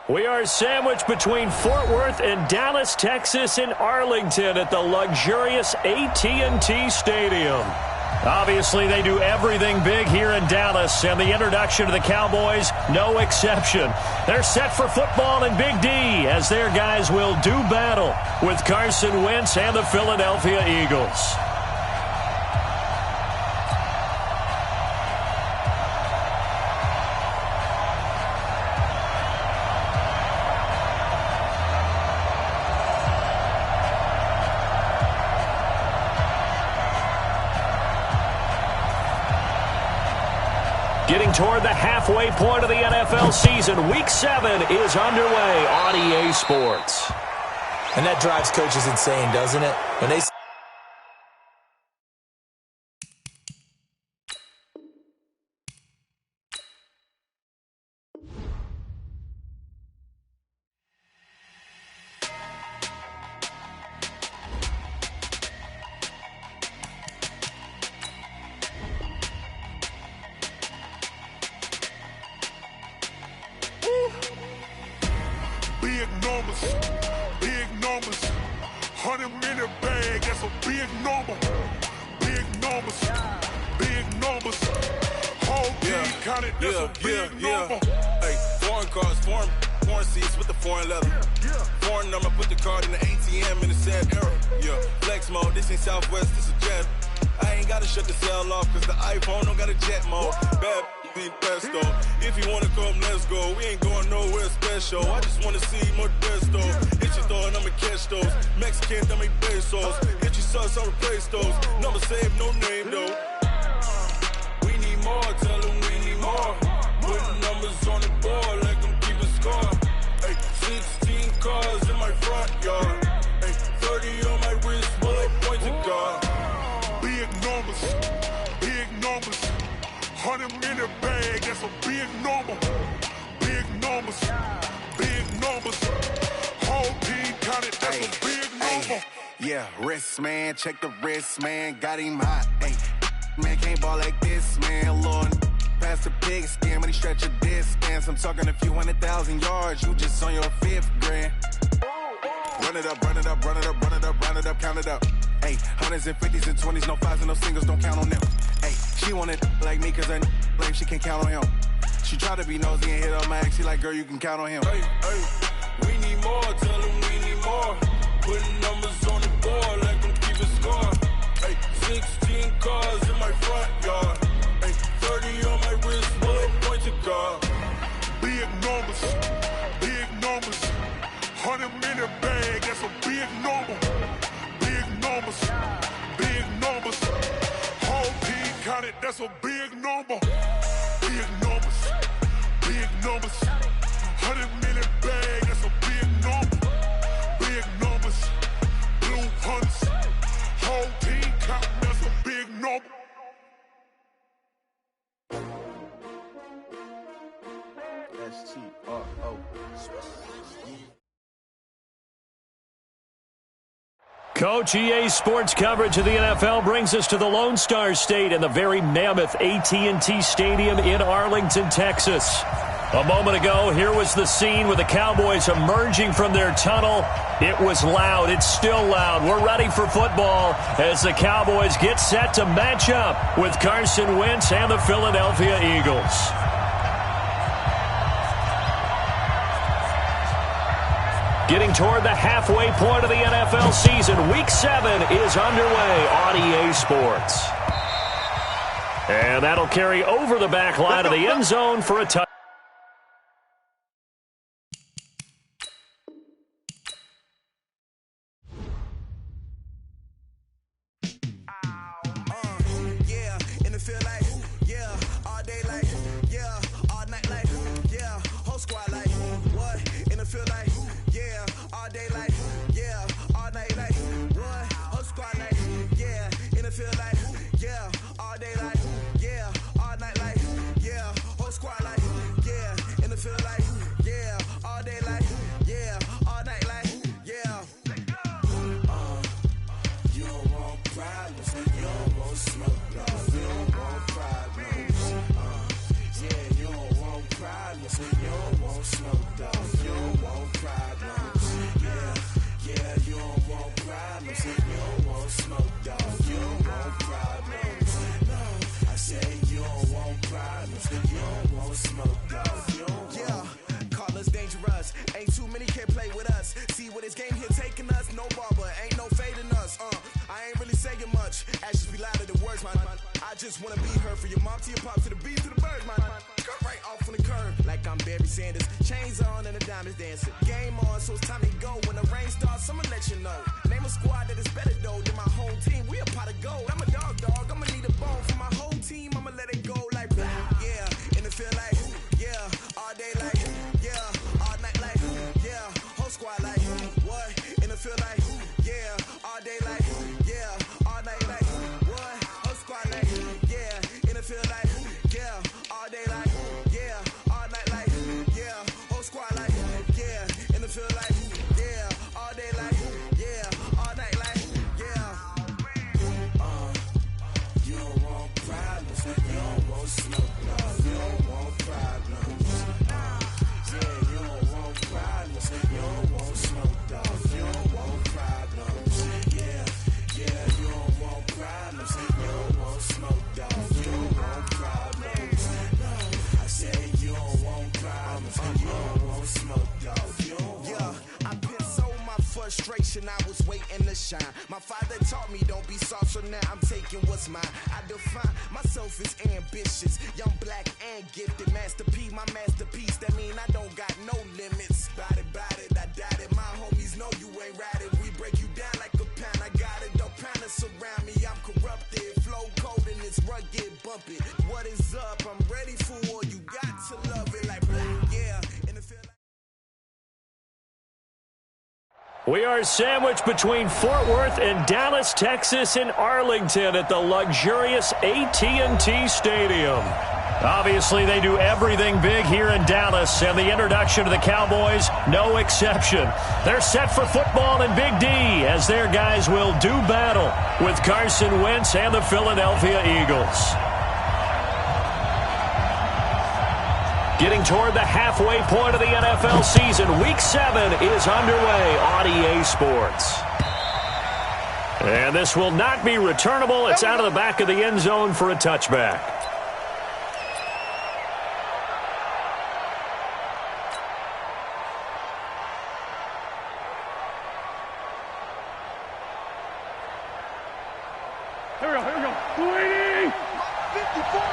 We are sandwiched between Fort Worth and Dallas, Texas, and Arlington at the luxurious AT&T Stadium. Obviously, they do everything big here in Dallas, and the introduction to the Cowboys, no exception. They're set for football in Big D as their guys will do battle with Carson Wentz and the Philadelphia Eagles. Getting toward the halfway point of the NFL season, Week 7 is underway on EA Sports. And that drives coaches insane, doesn't it? When they big numbers, 100-minute bag, that's a big number. Big numbers, whole team counted, that's a big number. Hey, foreign cars, foreign seats with the foreign leather. Foreign number, put the card in the ATM in the sad era. Yeah, flex mode, this ain't Southwest, this is Jet. I ain't gotta shut the cell off, cause the iPhone don't got a jet mode. Bad be pesto. If you wanna come, let's go. We ain't going nowhere special. I just wanna see Modesto. Hit your thought, I'ma catch those. Mexican, I make pesos. Hit your sauce, I'll replace those. Number saved, no name though. We need more, tell them we need more. Putting numbers on the board like I'm keeping score. Hey, 16 cars in my front yard. Hey, 30 on my wrist, bullet point to God. Big numbers, 100-minute bag, that's a big number. Big numbers, whole team counted, that's a big number. Yeah, wrist man, check the wrist man, got him hot. Ay, man can't ball like this, man. Lord, past the pig skin, when he stretch a distance. I'm talking a few 100,000 yards, you just on your 5th grand. Run it up, run it up, run it up, run it up, run it up, count it up. Hey, hundreds and 50s and 20s, no 5s and no singles, don't count on them. Hey, she want it like me, cause her blame, she can't count on him. She try to be nosy and hit up my ex, she like, girl, you can count on him. Hey, we need more, tell them we need more. Putting numbers on the board like I'm keeping score. Hey, 16 cars in my front yard. Hey, 30 on my wrist, bullet point to God. Big numbers, 100-minute bag, that's a big number. Big numbers, whole team counted, that's a big number. Big numbers, 100-minute bag, that's a big number. Big numbers, blue hunts, whole team counting, that's a big number. STRO. Coach, EA Sports coverage of the NFL brings us to the Lone Star State and the very mammoth AT&T Stadium in Arlington, Texas. A moment ago, here was the scene with the Cowboys emerging from their tunnel. It was loud. It's still loud. We're ready for football as the Cowboys get set to match up with Carson Wentz and the Philadelphia Eagles. Getting toward the halfway point of the NFL season, Week 7 is underway on EA Sports. And that'll carry over the back line of the end zone for a touchdown. Feel like, yeah, all day like, yeah, whole squad like, You don't want smoke, dog. You don't want problems. Yeah, you don't want problems. You don't want smoke, dog. You don't want problems. No, I say you don't want problems. You don't want smoke, dog. You don't want. Call us dangerous. Ain't too many can play with us. See what this game here taking us. No barber, ain't no fading us. I ain't really saying much. Actions be louder than words, man. I just wanna be heard. For your mom to your pop to the beat to the birds, man. Cut right off on the curb like I'm Barry Sanders. Chains on and the diamonds dancing. Game on, so it's time to go. When the rain starts, I'ma let you know. Name a squad that is better though than my home team. We a pot of gold. I'm a dog. I'ma need a bone for my whole team. I'ma let it go like yeah. In the field like yeah. All day like yeah. All night like yeah. Whole squad like what? In the field like yeah. All day like yeah. All night like what? Whole squad like yeah. In the field like yeah. All day like yeah. All night like yeah. Whole squad like yeah. In the field like yeah. All day like yeah. All night like yeah. You don't want problems. You don't want smoke, dog. You don't want problems. Yeah, you don't want problems. You don't want smoke, dog. You don't want problems. Yeah, you don't want problems. You don't want smoke, dog. You don't want problems. No, I say you don't want problems. You don't want smoke, dog. You don't want. Yeah, I been so my frustration, I was waiting to shine. My father taught me don't be soft, so now I'm taking what's mine. I define myself as ambitious, young, black, and gifted. Masterpiece, my masterpiece, that mean I don't got no limits. Bout it, I doubt it. My homies know you ain't ride it. We break you down like a pound. I got it, don't pound us around me. I'm corrupted, flow cold and it's rugged, bump it. What is up? I'm ready for war. You got to love it like yeah. In the field. We are sandwiched between Fort Worth and Dallas, Texas, in Arlington at the luxurious AT&T Stadium. Obviously, they do everything big here in Dallas, and the introduction to the Cowboys, no exception. They're set for football in Big D, as their guys will do battle with Carson Wentz and the Philadelphia Eagles. Getting toward the halfway point of the NFL season, Week 7 is underway on EA Sports. And this will not be returnable. It's out of the back of the end zone for a touchback. Here we go. 280! 54!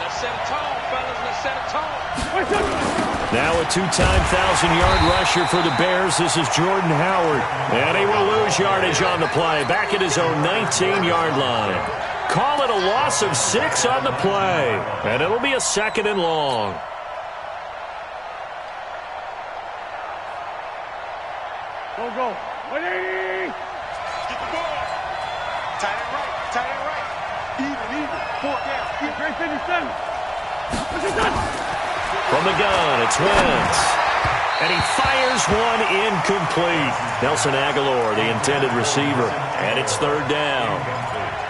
Let's set it tall, fellas. Let's set it tall. Now a two-time 1,000-yard rusher for the Bears. This is Jordan Howard. And he will lose yardage on the play. Back at his own 19-yard line. Call it a loss of 6 on the play. And it'll be a 2nd and long. Go. 180! Get the ball. Tight end right. Even. 4 down. Great 57. From the gun, it's Wentz. And he fires one incomplete. Nelson Aguilar, the intended receiver. And it's 3rd down.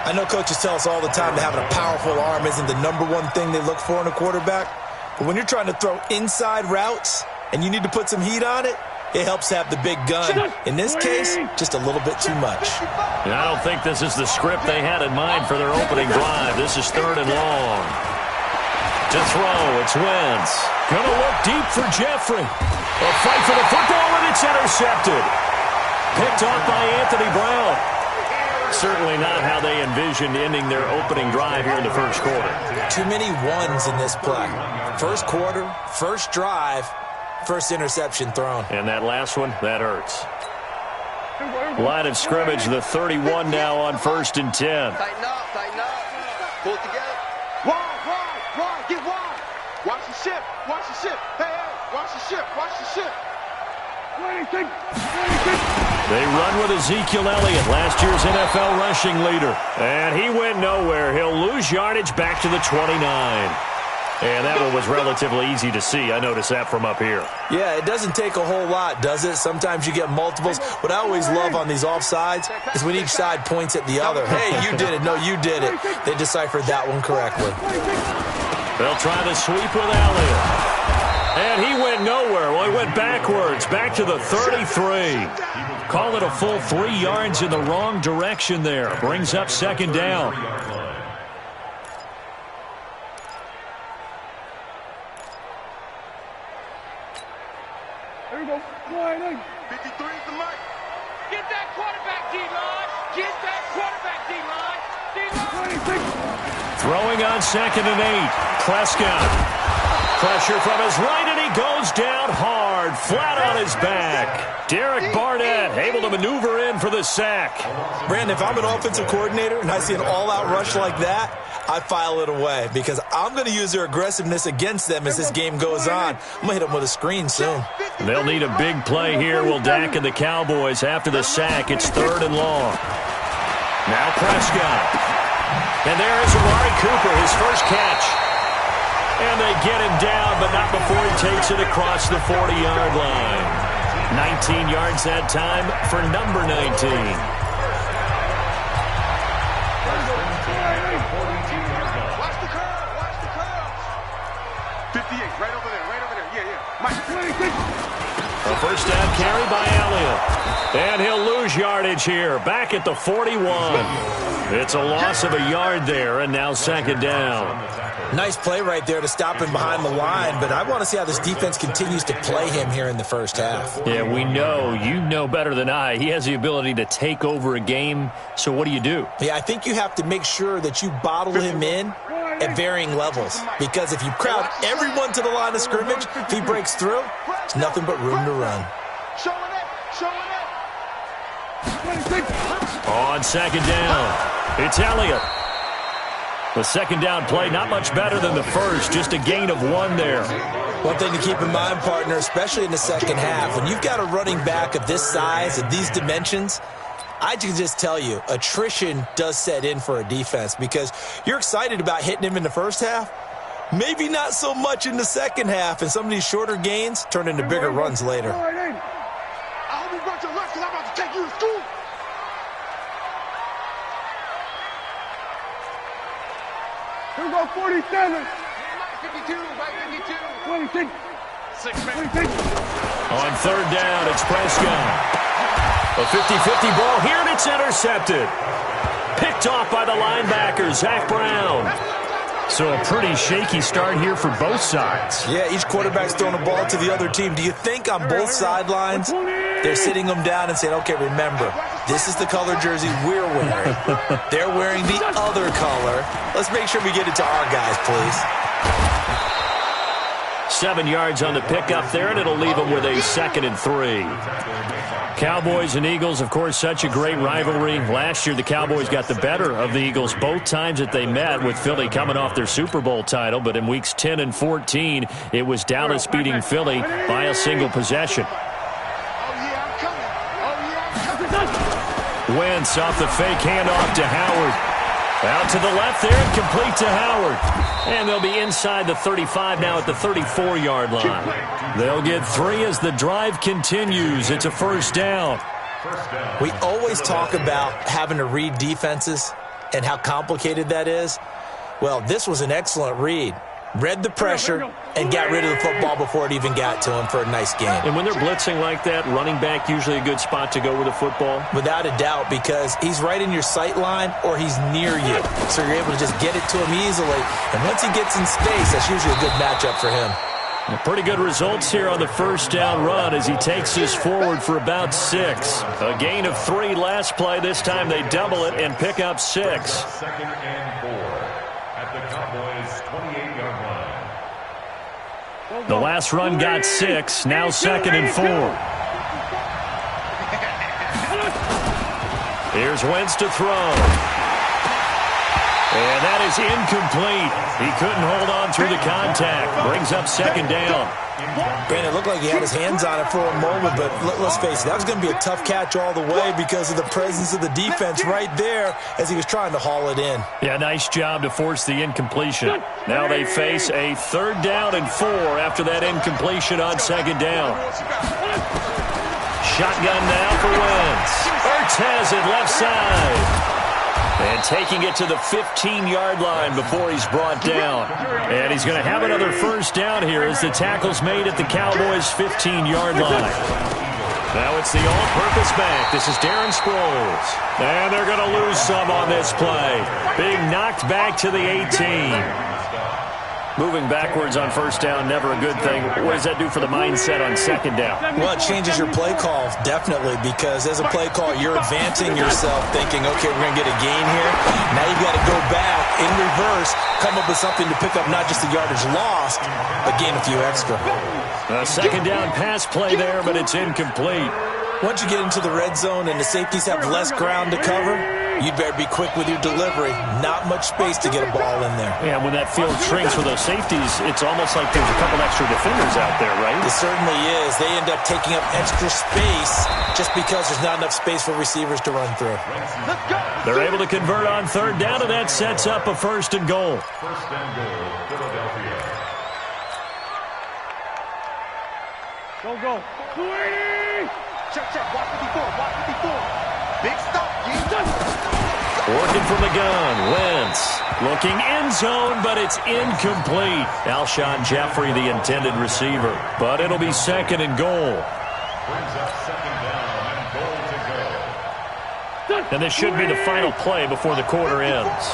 I know coaches tell us all the time that having a powerful arm isn't the #1 thing they look for in a quarterback. But when you're trying to throw inside routes and you need to put some heat on it, it helps to have the big gun. In this case, just a little bit too much. And I don't think this is the script they had in mind for their opening drive. This is 3rd and long. To throw, it's Wentz. Going to look deep for Jeffrey. A fight for the football, and it's intercepted. Picked off by Anthony Brown. Certainly not how they envisioned ending their opening drive here in the first quarter. Too many ones in this play. First quarter, first drive, first interception thrown. And that last one, that hurts. Line of scrimmage, the 31 now on 1st and 10. Tighten up. Pull it together. Wide. Get wide. Watch the ship. Hey, watch the ship. 26. They run with Ezekiel Elliott, last year's NFL rushing leader. And he went nowhere. He'll lose yardage back to the 29. And that one was relatively easy to see. I noticed that from up here. Yeah, it doesn't take a whole lot, does it? Sometimes you get multiples. What I always love on these offsides is when each side points at the other. Hey, you did it. No, you did it. They deciphered that one correctly. They'll try to sweep with Elliott. back to the 33. Call it a full 3 yards in the wrong direction there. Brings up second down. There we go. 53 is the mic. Get that quarterback, D-line. Get that quarterback, D-line. D-line. Throwing on 2nd and 8. Prescott. Pressure from his right, and he goes down hard, flat on his back. Derek Barnett able to maneuver in for the sack. Brandon, if I'm an offensive coordinator and I see an all-out rush like that, I file it away because I'm going to use their aggressiveness against them as this game goes on. I'm going to hit them with a screen soon. They'll need a big play here, will Dak and the Cowboys after the sack. It's 3rd and long. Now Prescott. And there is Amari Cooper, his first catch. And they get him down, but not before he takes it across the 40-yard line. 19 yards that time for number 19. Watch the curve. Watch the curve. 58, right over there. Yeah. Mike, 26. A first down carry by Elliott. And he'll lose yardage here. Back at the 41. It's a loss of a yard there, and now second down. Nice play right there to stop him behind the line, but I want to see how this defense continues to play him here in the first half. Yeah, we know. You know better than I. He has the ability to take over a game, so what do you do? Yeah, I think you have to make sure that you bottle him in at varying levels, because if you crowd everyone to the line of scrimmage, if he breaks through, there's nothing but room to run. Showing it. On second down, it's Elliott. The second down play, not much better than the first, just a gain of 1 there. One thing to keep in mind, partner, especially in the second half, when you've got a running back of this size, of these dimensions, I can just tell you, attrition does set in for a defense because you're excited about hitting him in the first half, maybe not so much in the second half, and some of these shorter gains turn into bigger runs later. I hope you brought your lunch because I'm about to take you to school. Here we go, 47. 52, 22. 26. On third down, it's Prescott. A 50-50 ball here, and it's intercepted. Picked off by the linebacker, Zach Brown. So a pretty shaky start here for both sides. Yeah, each quarterback's throwing the ball to the other team. Do you think on both sidelines they're sitting them down and saying, okay, remember, this is the color jersey we're wearing. They're wearing the other color. Let's make sure we get it to our guys, please. 7 yards on the pickup there, and it'll leave them with a 2nd and 3. Cowboys and Eagles, of course, such a great rivalry. Last year, the Cowboys got the better of the Eagles both times that they met, with Philly coming off their Super Bowl title. But in weeks 10 and 14, it was Dallas beating Philly by a single possession. Wentz off the fake handoff to Howard. Out to the left there, and complete to Howard. And they'll be inside the 35 now at the 34-yard line. They'll get 3 as the drive continues. It's a first down. We always talk about having to read defenses and how complicated that is. Well, this was an excellent read. Read the pressure and got rid of the football before it even got to him for a nice game. And when they're blitzing like that, running back usually a good spot to go with the football? Without a doubt, because he's right in your sight line or he's near you. So you're able to just get it to him easily. And once he gets in space, that's usually a good matchup for him. Well, pretty good results here on the first down run as he takes this forward for about 6. A gain of 3 last play. This time they double it and pick up 6. 2nd and 4 at the Cowboys' 28-yard line. The last run got 6. Now 2nd and 4. Here's Wentz to throw. And that is incomplete. He couldn't hold on through the contact. Brings up 2nd down. And it looked like he had his hands on it for a moment, but let's face it, that was going to be a tough catch all the way because of the presence of the defense right there as he was trying to haul it in. Yeah, nice job to force the incompletion. Now they face a 3rd down and 4 after that incompletion on 2nd down. Shotgun now for Wentz. Ertz has it left side. And taking it to the 15-yard line before he's brought down. And he's going to have another first down here as the tackle's made at the Cowboys' 15-yard line. Now it's the all-purpose back. This is Darren Sproles. And they're going to lose some on this play. Being knocked back to the 18. Moving backwards on first down, never a good thing. What does that do for the mindset on second down? Well, it changes your play call, definitely, because as a play call, you're advancing yourself thinking, okay, we're going to get a gain here. Now you've got to go back in reverse, come up with something to pick up not just the yardage lost, but gain a few extra. A second down pass play there, but it's incomplete. Once you get into the red zone and the safeties have less ground to cover, you'd better be quick with your delivery. Not much space to get a ball in there. Yeah, when that field shrinks for those safeties, it's almost like there's a couple extra defenders out there, right? It certainly is. They end up taking up extra space just because there's not enough space for receivers to run through. They're able to convert on third down, and that sets up a first and goal. First and goal, Philadelphia. Go. 280! Check. Watch 54. Big stop. Working from the gun. Wentz looking end zone, but it's incomplete. Alshon Jeffrey, the intended receiver. But it'll be second and goal. Brings up second down and goal to go. And this should be the final play before the quarter ends.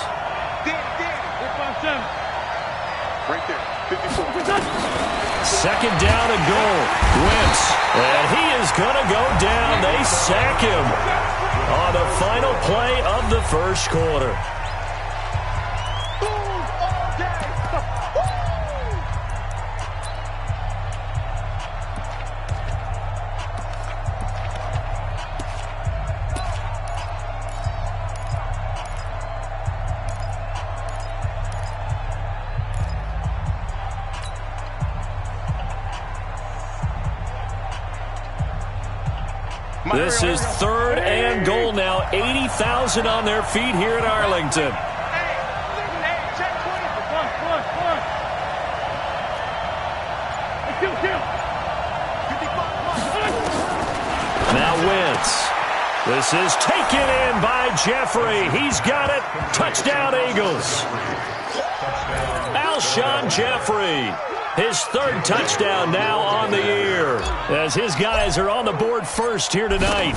Right there. 54. Second down and goal. Wentz. And he is going to go down. They sack him on the final play of the first quarter. This is third and goal now. 80,000 on their feet here in Arlington. Now Wentz. This is taken in by Jeffrey. He's got it. Touchdown, Eagles. Alshon Jeffrey. His third touchdown now on the year as his guys are on the board first here tonight.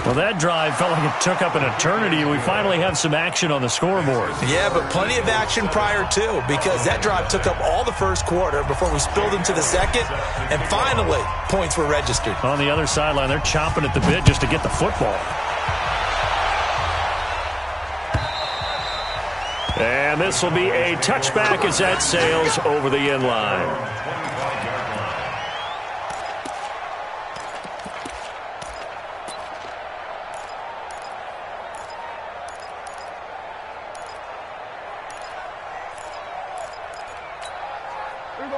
Well, that drive felt like it took up an eternity. We finally have some action on the scoreboard. Yeah, but plenty of action prior to, because that drive took up all the first quarter before we spilled into the second, and finally, points were registered. On the other sideline, they're chomping at the bit just to get the football. And this will be a touchback as that sails over the end line.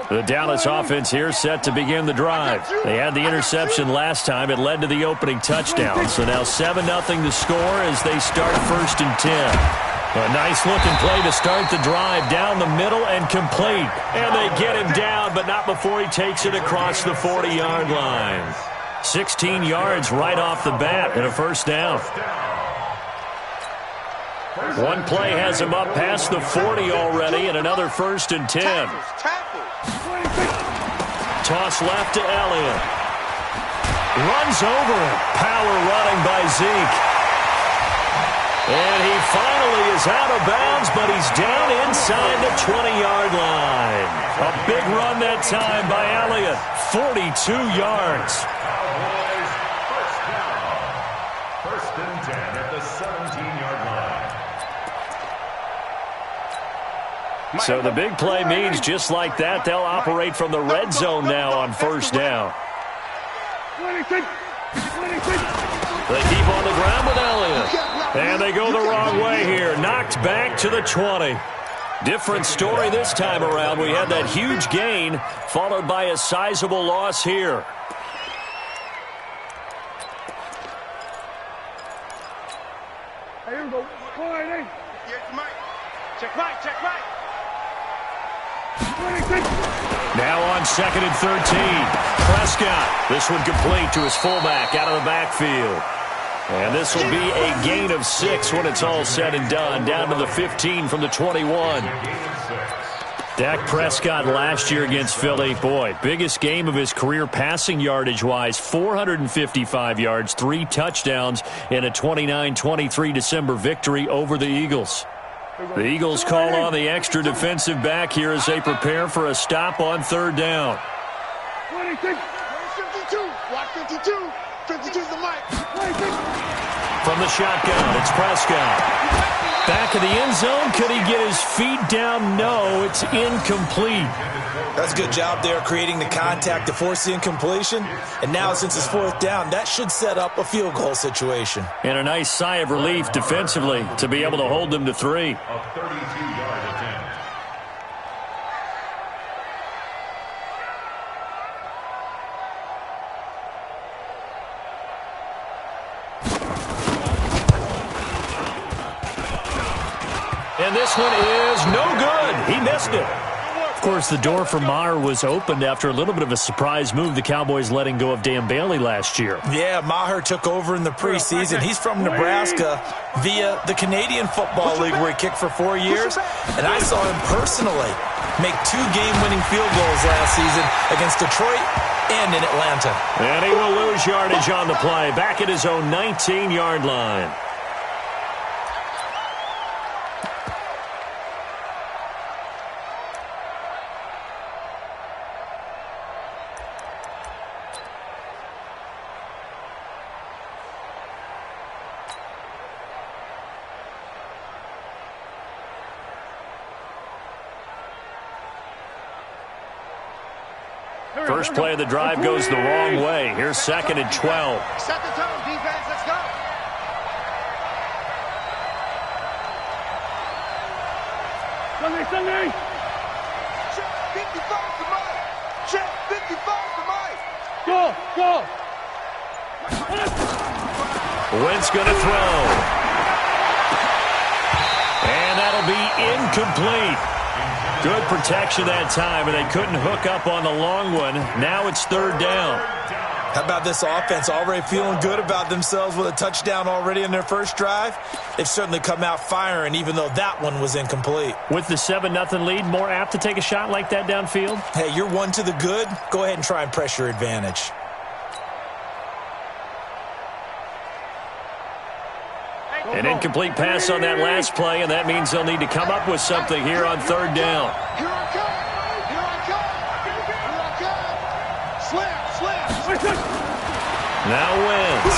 The Dallas offense here set to begin the drive. They had the interception last time. It led to the opening touchdown. So now 7-0 to score as they start first and 10. A nice-looking play to start the drive down the middle and complete. And they get him down, but not before he takes it across the 40-yard line. 16 yards right off the bat and a first down. One play has him up past the 40 already and another first and 10. Toss left to Elliott. Runs over it. Power running by Zeke. And he finally is out of bounds, but he's down inside the 20-yard line. A big run that time by Elliott. 42 yards. Cowboys first down. First and 10 at the 17-yard line. So the big play means just like that, they'll operate from the red zone now on first down. 26. They keep on the ground with Elliott. And they go the wrong way here. Knocked back to the 20. Different story this time around. We had that huge gain followed by a sizable loss here. Hey, here we go. 480. Check right. 26. Now on second and 13. Prescott. This one complete to his fullback out of the backfield. And this will be a gain of 6 when it's all said and done. Down to the 15 from the 21. Dak Prescott last year against Philly, boy, biggest game of his career passing yardage-wise, 455 yards, 3 touchdowns in a 29-23 December victory over the Eagles. The Eagles call on the extra defensive back here as they prepare for a stop on 3rd down. 52, watch 52, 52's the mic. From the shotgun, it's Prescott. Back of the end zone. Could he get his feet down? No, it's incomplete. That's a good job there creating the contact to force the incompletion. And now since it's 4th down, that should set up a field goal situation. And a nice sigh of relief defensively to be able to hold them to 3. A 32-yard attempt. And this one is no good. He missed it. Of course, the door for Maher was opened after a little bit of a surprise move. The Cowboys letting go of Dan Bailey last year. Yeah, Maher took over in the preseason. He's from Nebraska via the Canadian Football League where he kicked for 4 years. And I saw him personally make 2 game-winning field goals last season against Detroit and in Atlanta. And he will lose yardage on the play. Back at his own 19-yard line. First play of the drive goes the wrong way. Here's 2nd and 12. Set the tone, defense, let's go. Sunday. Check 55 to Mike. Check 55 to Mike. Go. Wentz going to throw. And that'll be incomplete. Good protection that time, and they couldn't hook up on the long one. Now it's 3rd down. How about this offense already feeling good about themselves with a touchdown already in their first drive? They've certainly come out firing, even though that one was incomplete. With the 7-0 lead, more apt to take a shot like that downfield? Hey, you're 1 to the good. Go ahead and try and press your advantage. An incomplete pass on that last play, and that means they'll need to come up with something here on 3rd down. Here I come. Slam. Now Wentz.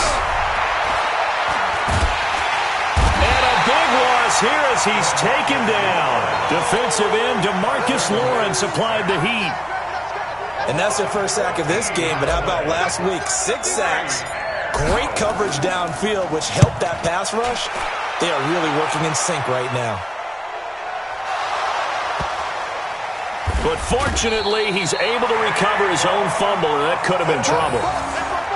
And a big loss here as he's taken down. Defensive end DeMarcus Lawrence applied the heat. And that's their first sack of this game, but how about last week? 6 sacks. Great coverage downfield, which helped that pass rush. They are really working in sync right now. But fortunately, he's able to recover his own fumble, and that could have been trouble.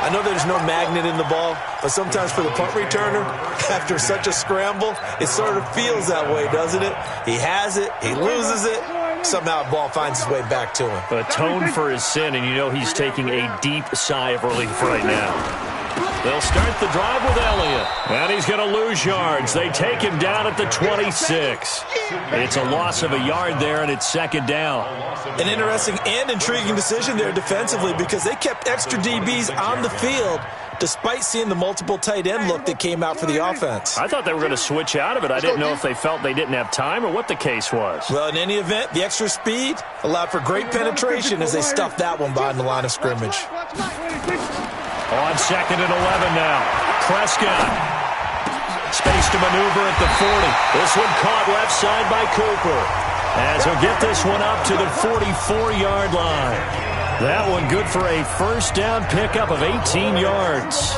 I know there's no magnet in the ball, but sometimes for the punt returner, after such a scramble, it sort of feels that way, doesn't it? He has it, he loses it, somehow the ball finds its way back to him. Atone for his sin, and you know he's taking a deep sigh of relief right now. They'll start the drive with Elliott. And he's going to lose yards. They take him down at the 26. It's a loss of a yard there, and it's 2nd down. An interesting and intriguing decision there defensively because they kept extra DBs on the field despite seeing the multiple tight end look that came out for the offense. I thought they were going to switch out of it. I didn't know if they felt they didn't have time or what the case was. Well, in any event, the extra speed allowed for great penetration as they stuffed that one behind the line of scrimmage. On 2nd and 11 now. Prescott. Space to maneuver at the 40. This one caught left side by Cooper. As he'll get this one up to the 44-yard line. That one good for a first down pickup of 18 yards.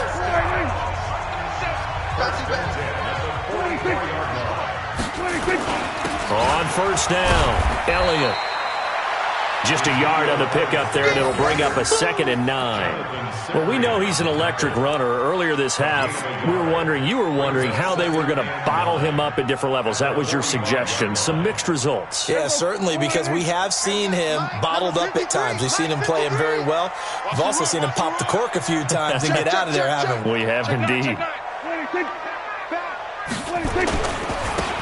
On 1st down, Elliott. Just a yard on the pickup there, and it'll bring up a 2nd and 9. Well, we know he's an electric runner. Earlier this half, you were wondering how they were going to bottle him up at different levels. That was your suggestion. Some mixed results. Yeah, certainly, because we have seen him bottled up at times. We've seen him play him very well. We've also seen him pop the cork a few times and get out of there, haven't we? We have indeed.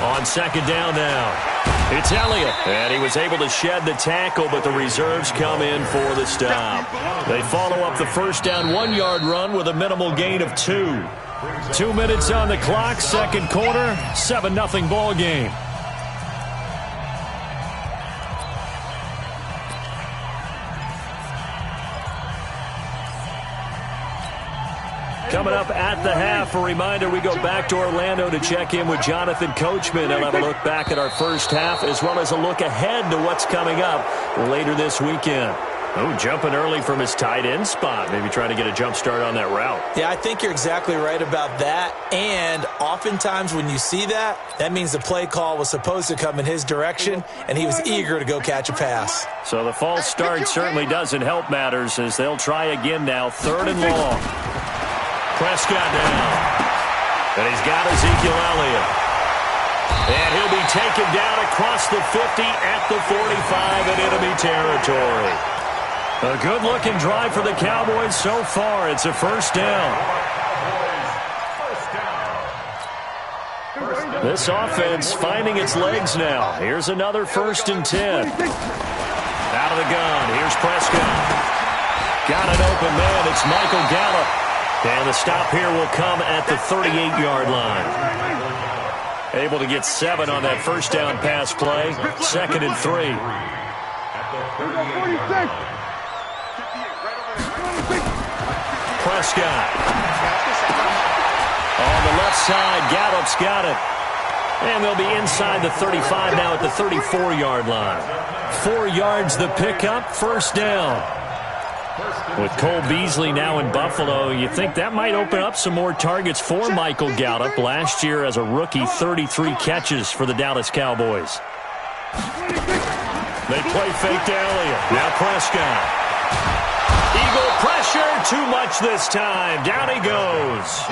On second down now. It's Elliott, and he was able to shed the tackle, but the reserves come in for the stop. They follow up the first down 1-yard run with a minimal gain of 2. 2 minutes on the clock, second quarter, 7-0 ball game. Coming up at the half, a reminder, we go back to Orlando to check in with Jonathan Coachman and have a look back at our first half as well as a look ahead to what's coming up later this weekend. Oh, jumping early from his tight end spot. Maybe trying to get a jump start on that route. Yeah, I think you're exactly right about that. And oftentimes when you see that, that means the play call was supposed to come in his direction, and he was eager to go catch a pass. So the false start certainly doesn't help matters as they'll try again now, 3rd and long. Prescott down. And he's got Ezekiel Elliott. And he'll be taken down across the 50 at the 45 in enemy territory. A good-looking drive for the Cowboys so far. It's a first down. This offense finding its legs now. Here's another 1st and 10. Out of the gun. Here's Prescott. Got an open man. It's Michael Gallup. And the stop here will come at the 38-yard line. Able to get 7 on that first down pass play. 2nd and 3. Prescott. On the left side, Gallup's got it. And they'll be inside the 35 now at the 34-yard line. 4 yards the pickup, first down. With Cole Beasley now in Buffalo, you think that might open up some more targets for Michael Gallup. Last year as a rookie, 33 catches for the Dallas Cowboys. They play fake to Elliott. Now Prescott. Eagle pressure, too much this time. Down he goes.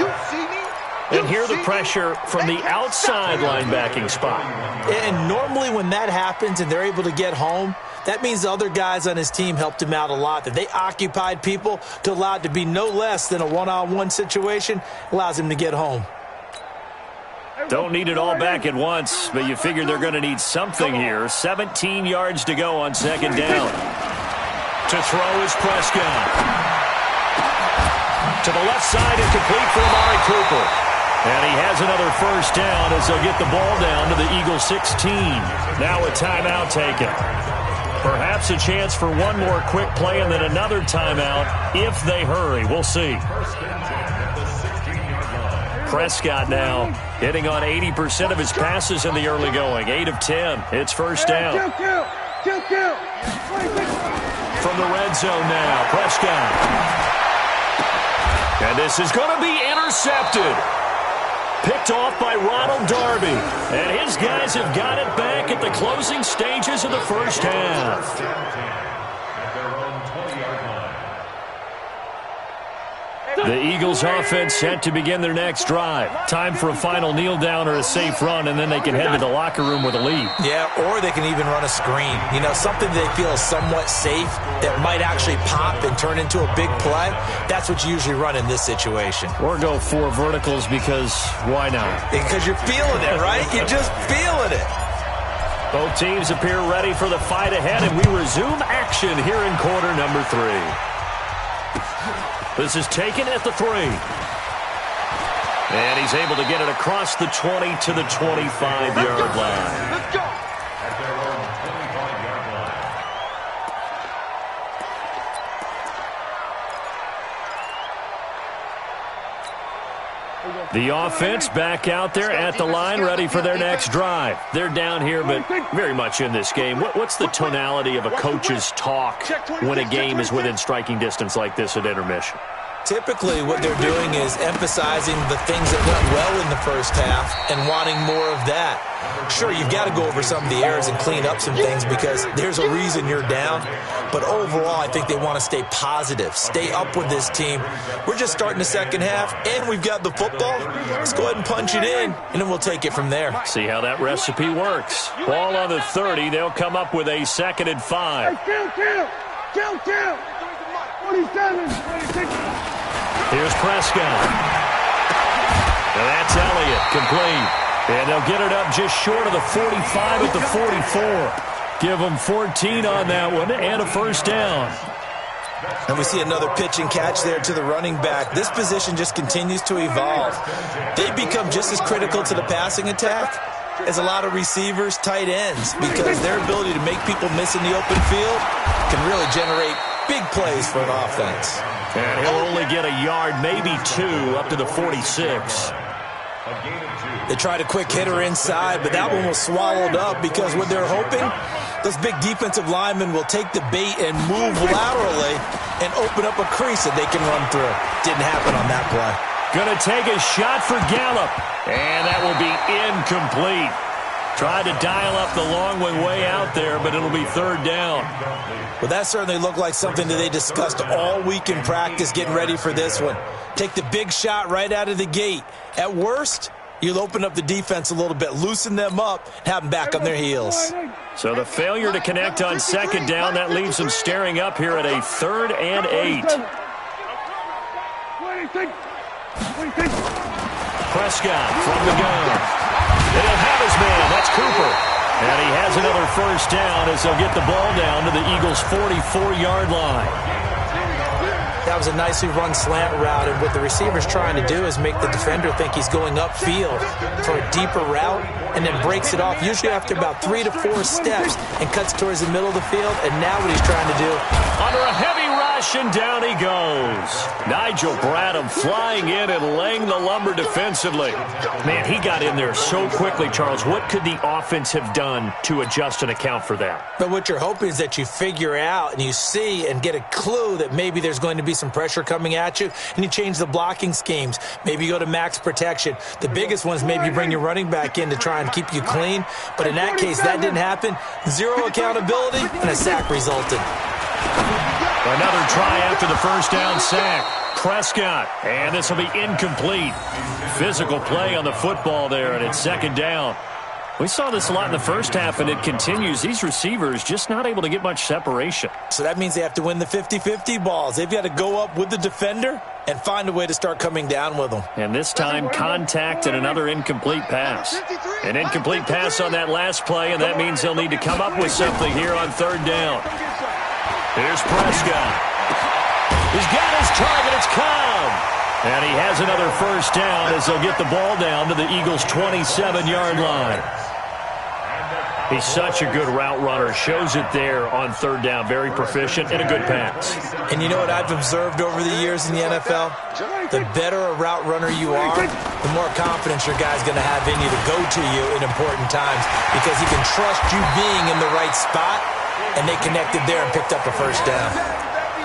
And here the pressure from the outside linebacking spot. And normally when that happens and they're able to get home, that means the other guys on his team helped him out a lot. That they occupied people to allow it to be no less than a one-on-one situation, allows him to get home. Don't need it all back at once, but you figure they're going to need something here. 17 yards to go on second down. To throw is Prescott. To the left side and complete for Amari Cooper. And he has another first down as they'll get the ball down to the Eagles 16. Now a timeout taken. Perhaps a chance for one more quick play and then another timeout if they hurry. We'll see. Prescott now hitting on 80% of his passes in the early going. 8 of 10. It's first down. From the red zone now, Prescott. And this is going to be intercepted. Picked off by Ronald Darby. And his guys have got it back at the closing stages of the first half. The Eagles offense set to begin their next drive. Time for a final kneel down or a safe run, and then they can head to the locker room with a lead. Yeah, or they can even run a screen. You know, something they feel is somewhat safe that might actually pop and turn into a big play. That's what you usually run in this situation. Or go 4 verticals because why not? Because you're feeling it, right? You're just feeling it. Both teams appear ready for the fight ahead, and we resume action here in quarter number 3. This is taken at the 3. And he's able to get it across the 20 to the 25-yard line. Let's go. At their own 25-yard line. The offense back out there at the line, ready for their next drive. They're down here, but very much in this game. What's the tonality of a coach's talk when a game is within striking distance like this at intermission? Typically, what they're doing is emphasizing the things that went well in the first half and wanting more of that. Sure, you've got to go over some of the errors and clean up some things because there's a reason you're down. But overall, I think they want to stay positive, stay up with this team. We're just starting the second half, and we've got the football. Let's go ahead and punch it in, and then we'll take it from there. See how that recipe works. Ball on the 30. They'll come up with a 2nd and 5. Count. 27, 26. Here's Prescott. And that's Elliott, complete. And they'll get it up just short of the 45 at the 44. Give them 14 on that one and a first down. And we see another pitch and catch there to the running back. This position just continues to evolve. They become just as critical to the passing attack as a lot of receivers, tight ends, because their ability to make people miss in the open field can really generate big plays for an offense. And he'll only get a yard, maybe two, up to the 46. They tried a quick hitter inside, but that one was swallowed up because what they're hoping, those big defensive linemen will take the bait and move laterally and open up a crease that they can run through. Didn't happen on that play. Going to take a shot for Gallup, and that will be incomplete. Tried to dial up the long one way out there, but it'll be third down. Well, that certainly looked like something that they discussed all week in practice getting ready for this one. Take the big shot right out of the gate. At worst, you'll open up the defense a little bit, loosen them up, and have them back on their heels. So the failure to connect on second down, that leaves them staring up here at a 3rd and 8. Prescott from the gun. And he'll have his man. That's Cooper. And he has another first down as they'll get the ball down to the Eagles' 44-yard line. That was a nicely run slant route, and what the receiver's trying to do is make the defender think he's going upfield for a deeper route and then breaks it off, usually after about 3 to 4 steps, and cuts towards the middle of the field. And now what he's trying to do, under a heavy rush, and down he goes. Nigel Bradham flying in and laying the lumber defensively. Man, he got in there so quickly, Charles. What could the offense have done to adjust and account for that? But what you're hoping is that you figure out and you see and get a clue that maybe there's going to be some pressure coming at you, and you change the blocking schemes. Maybe you go to max protection. The biggest one is maybe you bring your running back in to try and keep you clean. But in that case, that didn't happen. Zero accountability, and a sack resulted. Another try after the first down sack. Prescott, and this will be incomplete. Physical play on the football there, and it's second down. We saw this a lot in the first half, and it continues. These receivers just not able to get much separation. So that means they have to win the 50-50 balls. They've got to go up with the defender and find a way to start coming down with them. And this time, contact and another incomplete pass. An incomplete pass on that last play, and that means they'll need to come up with something here on third down. Here's Prescott. He's got his target. It's Cobb. And he has another first down as they'll get the ball down to the Eagles' 27-yard line. He's such a good route runner. Shows it there on third down. Very proficient and a good pass. And you know what I've observed over the years in the NFL? The better a route runner you are, the more confidence your guy's going to have in you to go to you in important times, because he can trust you being in the right spot, and they connected there and picked up a first down.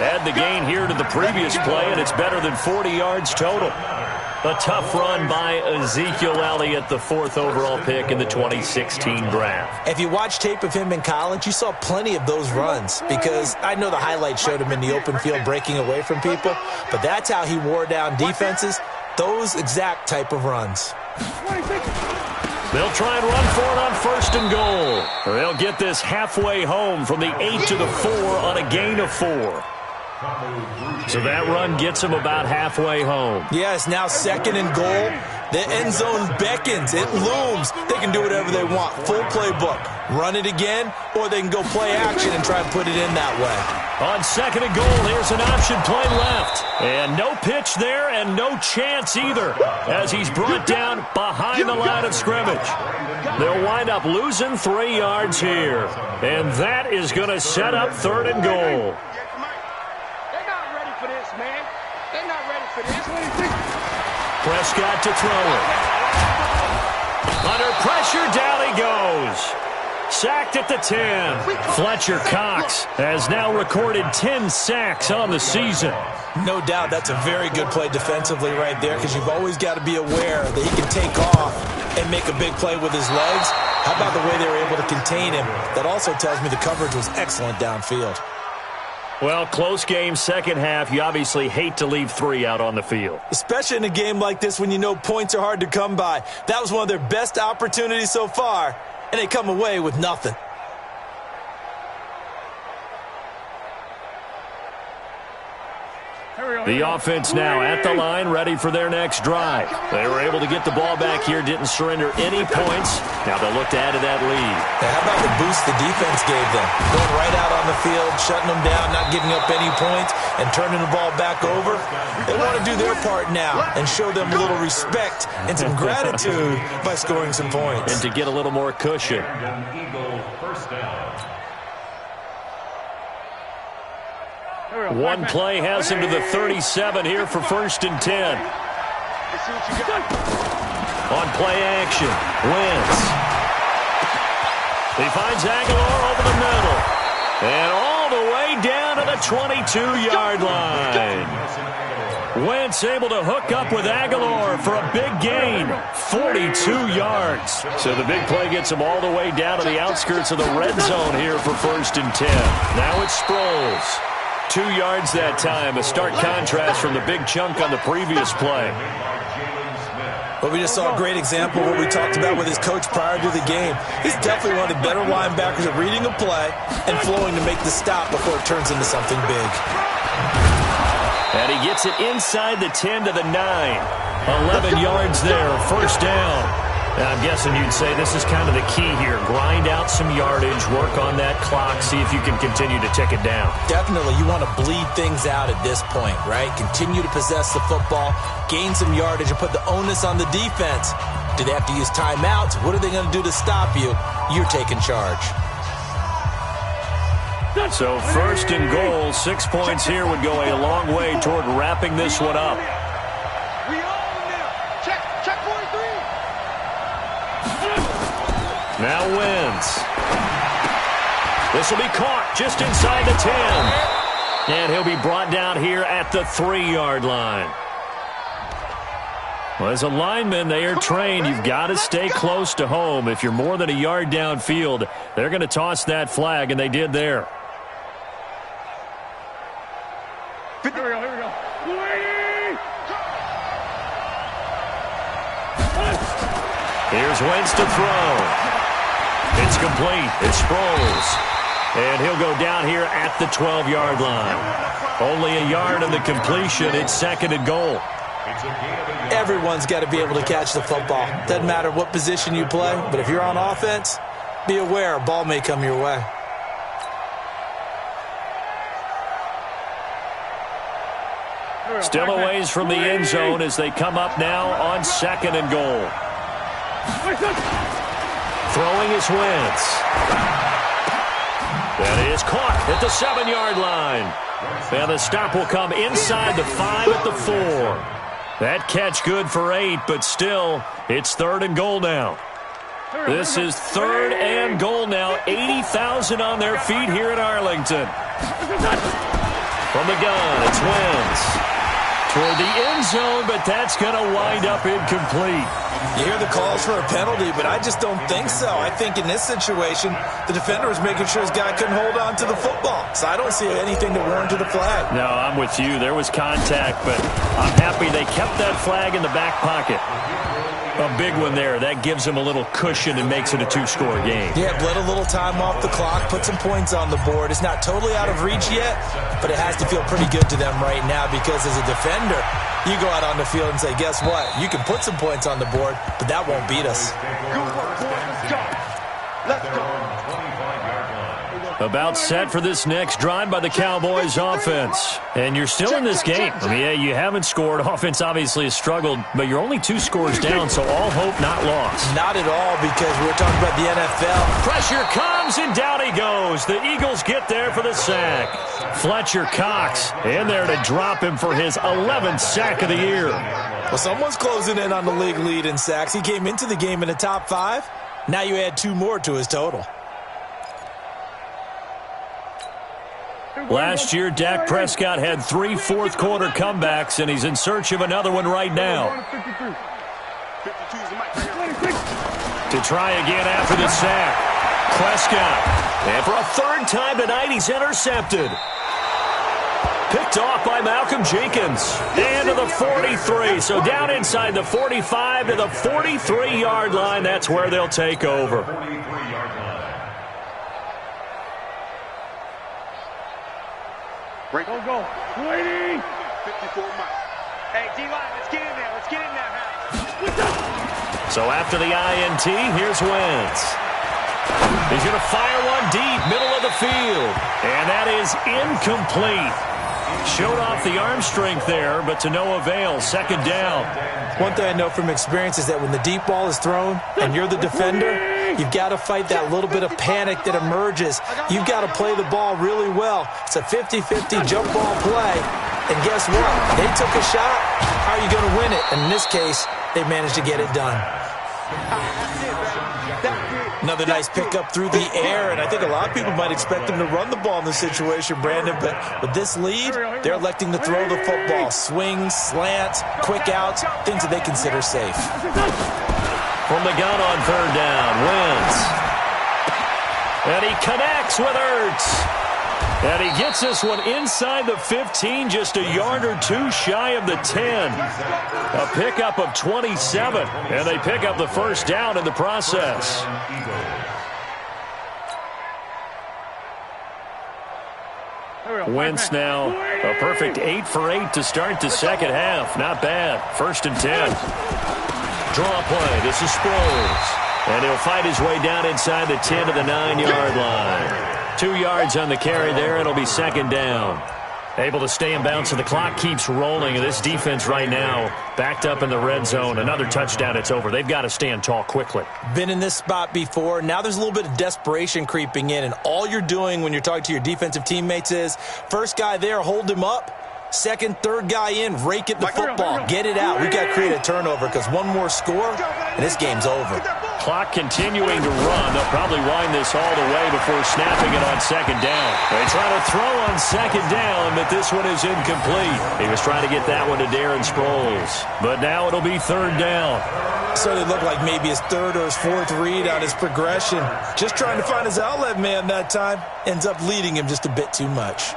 Add the gain here to the previous play, and it's better than 40 yards total. A tough run by Ezekiel Elliott, the 4th overall pick in the 2016 draft. If you watch tape of him in college, you saw plenty of those runs, because I know the highlights showed him in the open field breaking away from people, but that's how he wore down defenses, those exact type of runs. They'll try and run for it on 1st and goal. They'll get this halfway home from the 8 to the 4 on a gain of 4. So that run gets them about halfway home. Yes, now 2nd and goal. The end zone beckons. It looms. They can do whatever they want. Full playbook. Run it again, or they can go play action and try and put it in that way. On 2nd and goal, here's an option play left. And no pitch there and no chance either, as he's brought down behind the line of scrimmage. They'll wind up losing 3 yards here. And that is going to set up 3rd and goal. Prescott to throw it. Under pressure, down he goes. Sacked at the 10. Fletcher Cox has now recorded 10 sacks on the season. No doubt that's a very good play defensively right there, because you've always got to be aware that he can take off and make a big play with his legs. How about the way they were able to contain him? That also tells me the coverage was excellent downfield. Well, close game, second half. You obviously hate to leave 3 out on the field. Especially in a game like this when you know points are hard to come by. That was one of their best opportunities so far, and they come away with nothing. The offense now at the line, ready for their next drive. They were able to get the ball back here, didn't surrender any points. Now they'll look to add to that lead. Now, how about the boost the defense gave them? Going right out on the field, shutting them down, not giving up any points, and turning the ball back over. They want to do their part now and show them a little respect and some gratitude by scoring some points. And to get a little more cushion. One play has him to the 37 here for 1st and 10. On play action, Wentz. He finds Aguilar over the middle. And all the way down to the 22-yard line. Wentz able to hook up with Aguilar for a big gain, 42 yards. So the big play gets him all the way down to the outskirts of the red zone here for 1st and 10. Now it's Sproles. 2 yards that time, a stark contrast from the big chunk on the previous play. But we just saw a great example of what we talked about with his coach prior to the game. He's definitely one of the better linebackers at reading a play and flowing to make the stop before it turns into something big. And he gets it inside the 10 to the 9. 11 yards there, 1st down. I'm guessing you'd say this is kind of the key here. Grind out some yardage, work on that clock, see if you can continue to tick it down. Definitely. You want to bleed things out at this point, right? Continue to possess the football, gain some yardage, and put the onus on the defense. Do they have to use timeouts? What are they going to do to stop you? You're taking charge. So 1st and goal, 6 points here would go a long way toward wrapping this one up. Now Wentz. This will be caught just inside the 10. And he'll be brought down here at the 3-yard line. Well, as a lineman, they are trained. You've got to stay close to home. If you're more than a yard downfield, they're going to toss that flag, and they did there. Here we go. Here's Wentz to throw. It's complete. It's Sproles. And he'll go down here at the 12-yard line. Only a yard on the completion. It's 2nd and goal. Everyone's got to be able to catch the football. Doesn't matter what position you play, but if you're on offense, be aware a ball may come your way. Still a ways from the end zone as they come up now on 2nd and goal. Throwing is Wentz. That is caught at the 7-yard line. And the stop will come inside the 5 at the 4. That catch good for 8, but still, it's 3rd and goal now. This is 3rd and goal now. 80,000 on their feet here in Arlington. From the gun, it's Wentz. Toward the end zone, but that's going to wind up incomplete. You hear the calls for a penalty, but I just don't think so. I think in this situation, the defender was making sure his guy couldn't hold on to the football. So I don't see anything to warrant a flag. No, I'm with you. There was contact, but I'm happy they kept that flag in the back pocket. A big one there. That gives them a little cushion and makes it a 2-score game. Yeah, bled a little time off the clock, put some points on the board. It's not totally out of reach yet, but it has to feel pretty good to them right now because as a defender, you go out on the field and say, guess what? You can put some points on the board, but that won't beat us. Let's go. About set for this next drive by the Cowboys offense. And you're still in this game. I mean, yeah, you haven't scored. Offense obviously has struggled, but you're only 2 scores down, so all hope not lost. Not at all, because we're talking about the NFL. Pressure comes, and down he goes. The Eagles get there for the sack. Fletcher Cox in there to drop him for his 11th sack of the year. Well, someone's closing in on the league lead in sacks. He came into the game in the top 5. Now you add 2 more to his total. Last year, Dak Prescott had 3 fourth-quarter comebacks, and he's in search of another one right now. To try again after the sack. Prescott. And for a 3rd time tonight, he's intercepted. Picked off by Malcolm Jenkins. And to the 43. So down inside the 45 to the 43-yard line. That's where they'll take over. Go. 20. 54 Mike. Hey, D-line, let's get in there. Let's get in there, man. So after the INT, here's Wentz. He's going to fire one deep, middle of the field. And that is incomplete. Showed off the arm strength there, but to no avail. Second down. One thing I know from experience is that when the deep ball is thrown and you're the defender, you've got to fight that little bit of panic that emerges. You've got to play the ball really well. It's a 50-50 jump ball play. And guess what? They took a shot. How are you going to win it? And in this case, they managed to get it done. Another nice pickup through the air, and I think a lot of people might expect them to run the ball in this situation, Brandon, but with this lead, they're electing to throw the football. Swings, slants, quick outs, things that they consider safe. From the gun on third down, Wentz. And he connects with Ertz. And he gets this one inside the 15, just a yard or two shy of the 10. A pickup of 27, and they pick up the first down in the process. Wentz now a perfect 8 for 8 to start the second half. Not bad. First and 10. Draw play. This is Sproles. And he'll fight his way down inside the 10 to the 9-yard line. 2 yards on the carry there. It'll be second down. Able to stay in bounds, and the clock keeps rolling. And this defense right now backed up in the red zone. Another touchdown, it's over. They've got to stand tall quickly. Been in this spot before. Now there's a little bit of desperation creeping in, and all you're doing when you're talking to your defensive teammates is first guy there, hold him up. Second, third guy in, rake at the football. Get it out. We've got to create a turnover because one more score, and this game's over. Clock continuing to run. They'll probably wind this all the way before snapping it on second down. They try to throw on second down, but this one is incomplete. He was trying to get that one to Darren Sproles. But now it'll be third down. So it looked like maybe his third or his fourth read on his progression. Just trying to find his outlet man that time. Ends up leading him just a bit too much.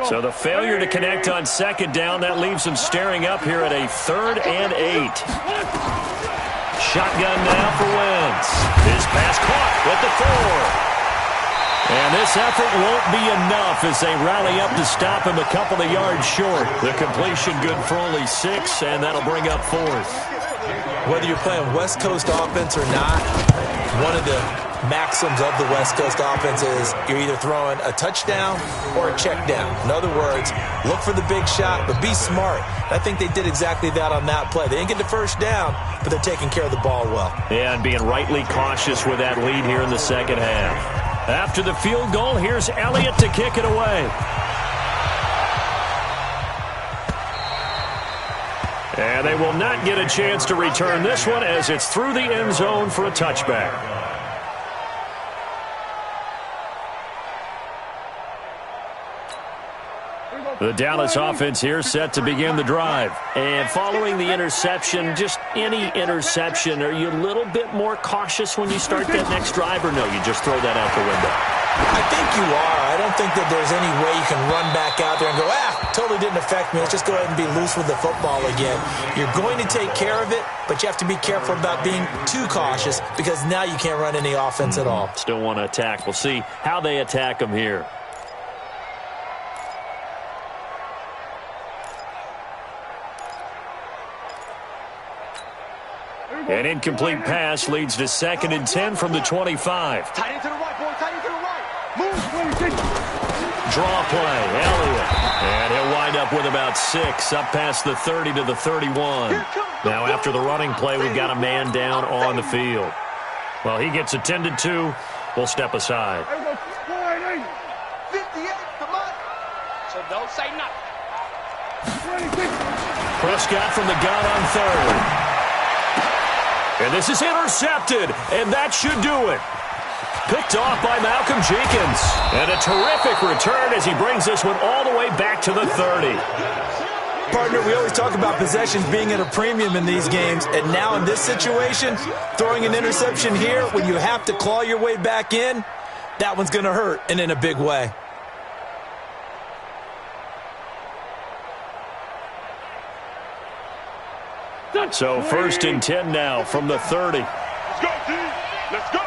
So the failure to connect on second down, that leaves them staring up here at a 3rd and 8. Shotgun now for Wentz. His pass caught with the 4. And this effort won't be enough as they rally up to stop him a couple of yards short. The completion good for only 6, and that'll bring up 4th. Whether you're playing West Coast offense or not, one of the maxims of the West Coast offense is you're either throwing a touchdown or a check down. In other words, look for the big shot, but be smart. I think they did exactly that on that play. They didn't get the first down, but they're taking care of the ball well. Yeah, and being rightly cautious with that lead here in the second half. After the field goal, here's Elliott to kick it away. And they will not get a chance to return this one as it's through the end zone for a touchback. The Dallas offense here set to begin the drive. And following the interception, just any interception, are you a little bit more cautious when you start that next drive, or no, you just throw that out the window? I think you are. I don't think that there's any way you can run back out there and go, totally didn't affect me. Let's just go ahead and be loose with the football again. You're going to take care of it, but you have to be careful about being too cautious because now you can't run any offense at all. Still want to attack. We'll see how they attack them here. An incomplete pass leads to 2nd and 10 from the 25. Tight into the right, boy. Tight into the right. Move. Draw play, Elliott. And he'll wind up with about 6, up past the 30 to the 31. Now after the running play, we've got a man down on the field. Well, he gets attended to. We'll step aside. 58, come on. So don't say nothing. Prescott from the gun on 3rd. And this is intercepted, and that should do it. Picked off by Malcolm Jenkins. And a terrific return as he brings this one all the way back to the 30. partner, we always talk about possessions being at a premium in these games, and now in this situation, throwing an interception here when you have to claw your way back in, that one's going to hurt, and in a big way. So 1st and 10 now from the 30. Let's go, D. Let's go.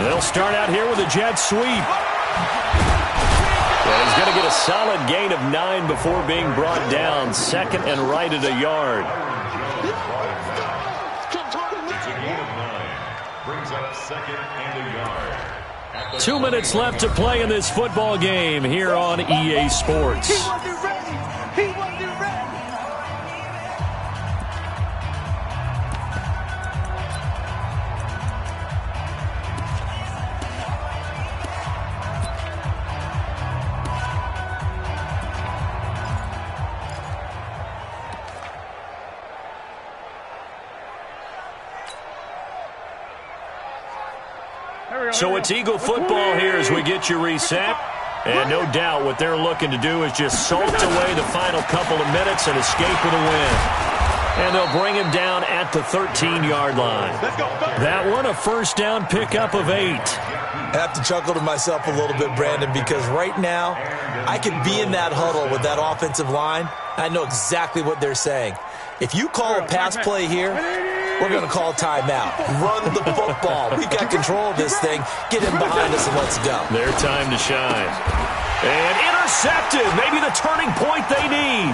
They'll start out here with a jet sweep. Well, he's going to get a solid gain of 9 before being brought down. 2nd and right at a yard. It's a gain of 9. Brings up 2nd and a yard. 2 minutes left to play in this football game here on EA Sports. He wasn't ready. He wasn't ready. So it's Eagle football here as we get you reset. And no doubt what they're looking to do is just salt away the final couple of minutes and escape with a win. And they'll bring him down at the 13-yard line. That one, a first down pickup of 8. I have to chuckle to myself a little bit, Brandon, because right now I could be in that huddle with that offensive line. I know exactly what they're saying. If you call a pass play here, we're going to call timeout. Run the football. We've got control of this thing. Get him behind us and let's go. Their time to shine. And intercepted. Maybe the turning point they need.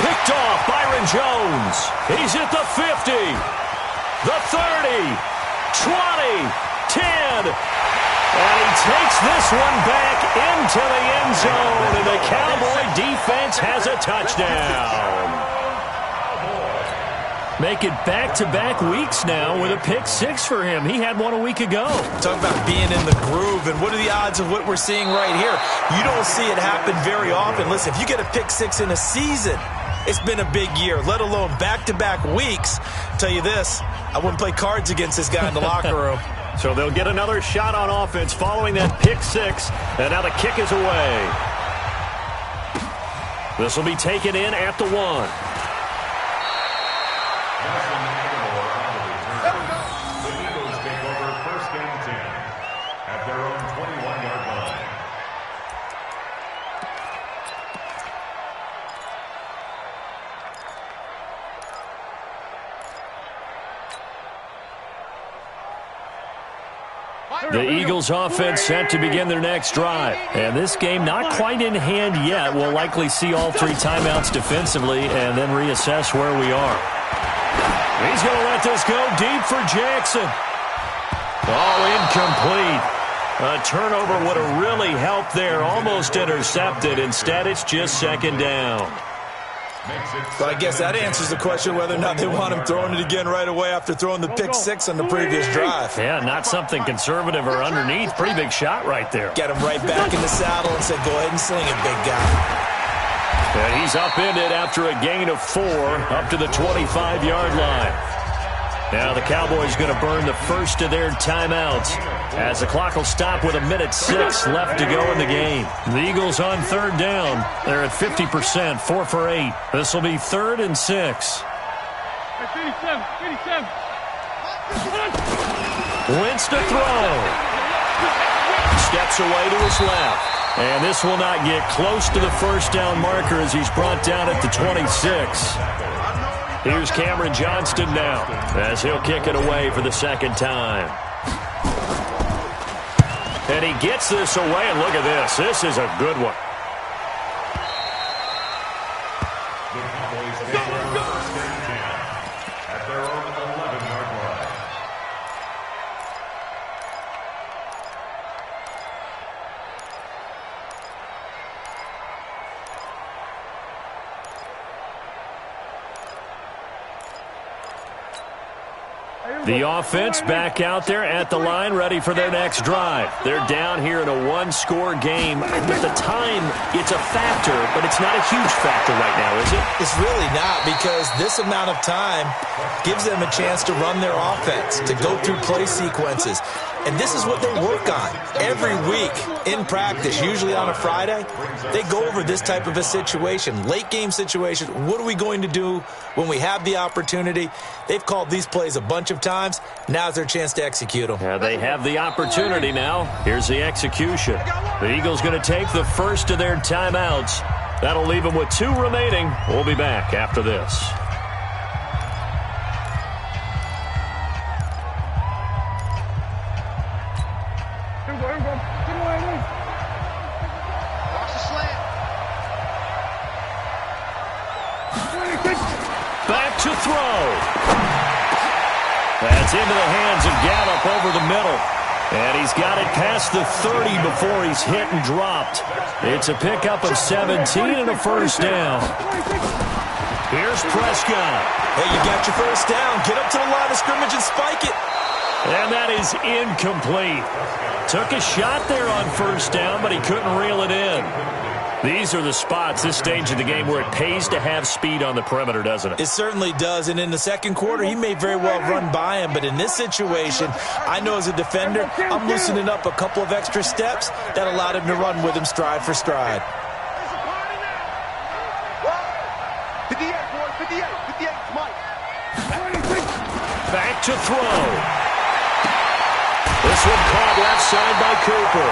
Picked off Byron Jones. He's at the 50, the 30, 20, 10. And he takes this one back into the end zone. And the Cowboy defense has a touchdown. Make it back-to-back weeks now with a pick-6 for him. He had one a week ago. Talk about being in the groove, and what are the odds of what we're seeing right here? You don't see it happen very often. Listen, if you get a pick-6 in a season, it's been a big year, let alone back-to-back weeks. I'll tell you this, I wouldn't play cards against this guy in the locker room. So they'll get another shot on offense following that pick-6, and now the kick is away. This will be taken in at the 1. The Eagles offense set to begin their next drive. And this game not quite in hand yet. We'll likely see all 3 timeouts defensively and then reassess where we are. He's going to let this go deep for Jackson. All incomplete. A turnover would have really helped there. Almost intercepted. Instead, it's just 2nd down. So I guess that answers the question whether or not they want him throwing it again right away after throwing the pick-6 on the previous drive. Yeah, not something conservative or underneath. Pretty big shot right there. Get him right back in the saddle and said, go ahead and sling it, big guy. And he's upended after a gain of 4 up to the 25-yard line. Now the Cowboys going to burn the first of their timeouts as the clock will stop with 1:06 left to go in the game. The Eagles on 3rd down. They're at 50%, 4 for 8. This will be 3rd and 6. 87. Wentz to throw. Steps away to his left. And this will not get close to the first down marker as he's brought down at the 26. Here's Cameron Johnston now as he'll kick it away for the 2nd time. And he gets this away, and look at this. This is a good one. The Cowboys take over 1st and 10 at their own 11-yard line. Hey, The offense back out there at the line, ready for their next drive. They're down here in a one-score game. With the time, it's a factor, but it's not a huge factor right now, is it? It's really not, because this amount of time gives them a chance to run their offense, to go through play sequences. And this is what they work on every week in practice, usually on a Friday. They go over this type of a situation, late game situation. What are we going to do when we have the opportunity? They've called these plays a bunch of times. Now's their chance to execute them. Yeah, they have the opportunity now. Here's the execution. The Eagles going to take the first of their timeouts. That'll leave them with 2 remaining. We'll be back after this. Back to throw. That's into the hands of Gallup over the middle. And he's got it past the 30 before he's hit and dropped. It's a pickup of 17 and a first down. Here's Prescott. Hey, you got your first down. Get up to the line of scrimmage and spike it. And that is incomplete. Took a shot there on first down, but he couldn't reel it in. These are the spots, this stage of the game, where it pays to have speed on the perimeter, doesn't it? It certainly does. And in the second quarter, he may very well run by him. But in this situation, I know as a defender, I'm loosening up a couple of extra steps that allowed him to run with him stride for stride. 58, boys, 58, Mike. Back to throw. This one caught left side by Cooper.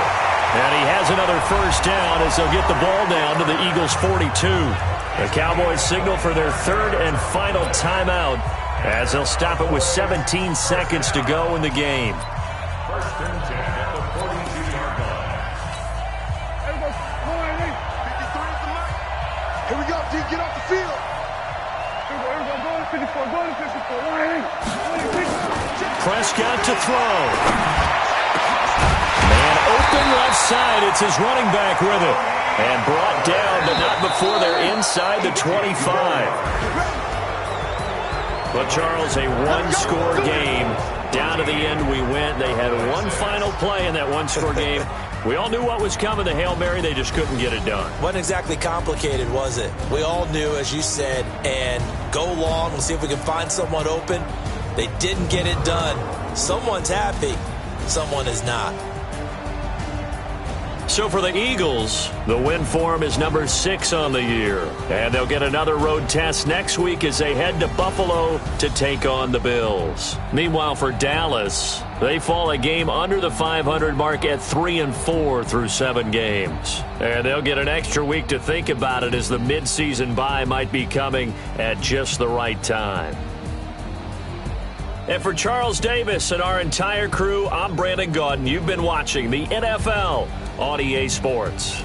And he has another first down as they'll get the ball down to the Eagles' 42. The Cowboys signal for their third and final timeout as they'll stop it with 17 seconds to go in the game. First and 10 at the 42-yard line. Here we go, D. Get off the field. Prescott to throw. And open left side, it's his running back with it. And brought down, but not before they're inside the 25. But, Charles, a one-score game. Down to the end we went. They had one final play in that one-score game. We all knew what was coming, the Hail Mary. They just couldn't get it done. Wasn't exactly complicated, was it? We all knew, as you said, and go long. We'll see if we can find someone open. They didn't get it done. Someone's happy. Someone is not. So for the Eagles, the win form is number 6 on the year. And they'll get another road test next week as they head to Buffalo to take on the Bills. Meanwhile, for Dallas, they fall a game under the 500 mark at 3-4 through 7 games. And they'll get an extra week to think about it as the midseason bye might be coming at just the right time. And for Charles Davis and our entire crew, I'm Brandon Gaudin. You've been watching the NFL on EA Sports.